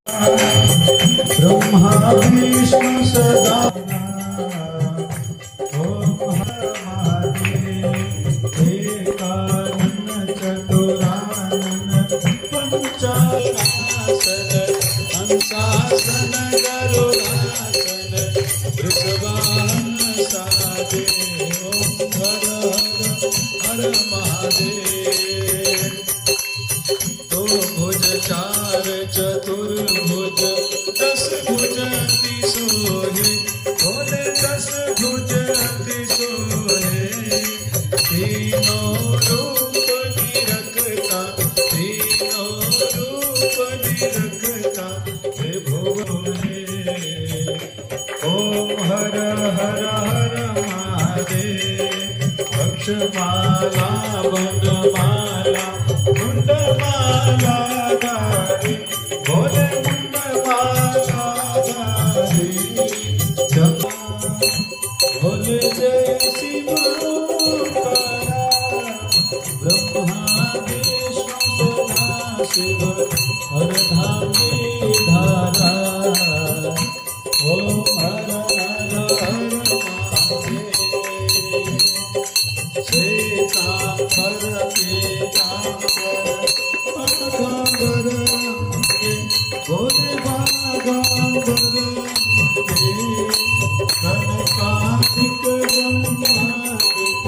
ब्रह्मा विष्णु सदा ओम हर महादेव एकानन चतुरानन पंचासन हंसासन गरुडासन वृषभान सादे ओम हर हर महादेव तो भुज चार चतुर्भुज दस भुज अति सोहे बोले दस भुज अति सोहे तीनों रूप निरखता तीनों रूप निरखता हे भोले ओम हर हर हर महादेव अक्षमाला वनमाला मुंडमाला धारी भोले मुंडमाला धारी जमा भोले जय शिव ओंकारा ब्रह्मा विष्णु सदा शिव हर धामी धारा ओम हर हर हर महादेव श्वेतांबर पीतांबर बागांबर भोले बागांबर कनकाधिक ब्रह्मादिक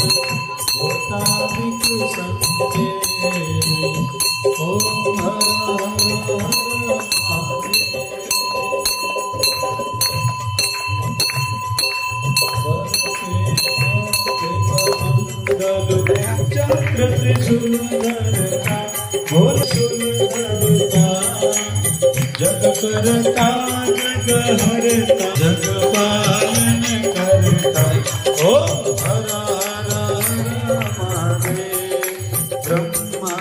भूतादिक संते ओम हर हर हर चक्र त्रिशूलधरता घोर शूलधरता जग करता जग हरता जग पालन करता ओम हर हर हर महादेव ब्रह्मा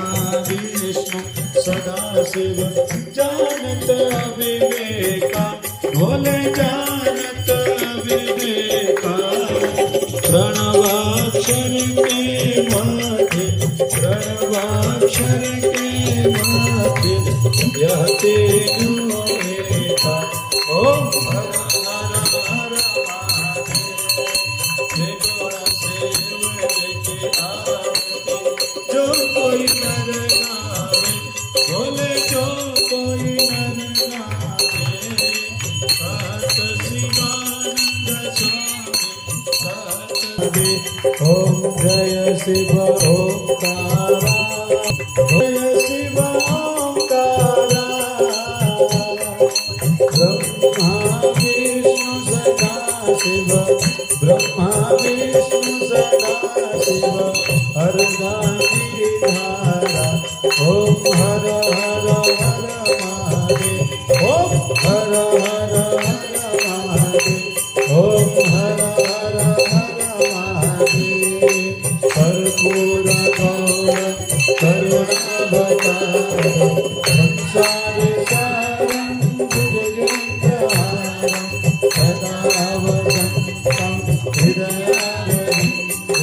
विष्णु सदा शिव जानत अविवेका भोले जानत अविवेका प्रणवाक्षर के माथे प्रणवाक्षर के माथे यह तेरू एका ओम हर हर हर महादेव जय गौर सेव के आरती जो कोई नर गावे बोले जो कोई नर गावे सत शिवानंद स्वामी ओम जय शिव ओंकारा जय शिव ओंकारा ब्रह्मा विष्णु सदा शिव ब्रह्मा विष्णु सदा शिव हर दानी धारा ओम हर हर हर महादेव ओम हर हर हर महादेव ओम हर हर कर्पूर गौर करुणावतार संसार सारं भुजगेन्द्रहारं सदा वसन्तं हृदयारविन्दे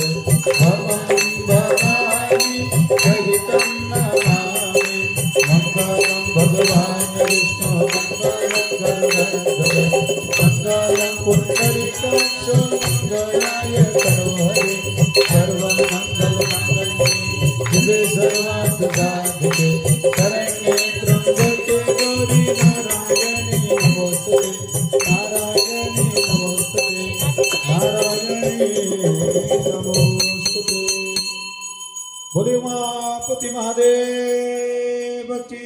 भवं भवानि सहितं नमामि मङ्गलं भगवान् विष्णु मङ्गलं गरुडध्वज मङ्गलं पुण्डरीकाक्षो मङ्गलाय तनोहरि सर्वं मङ्गलमङ्गले शिवे सर्वार्थसाधिके शरण्ये त्र्यम्बके गौरी नारायणी नमोस्तुते नारायणी नमोस्तुते नारायणी नमोस्तुते बोले उमापति महादेव की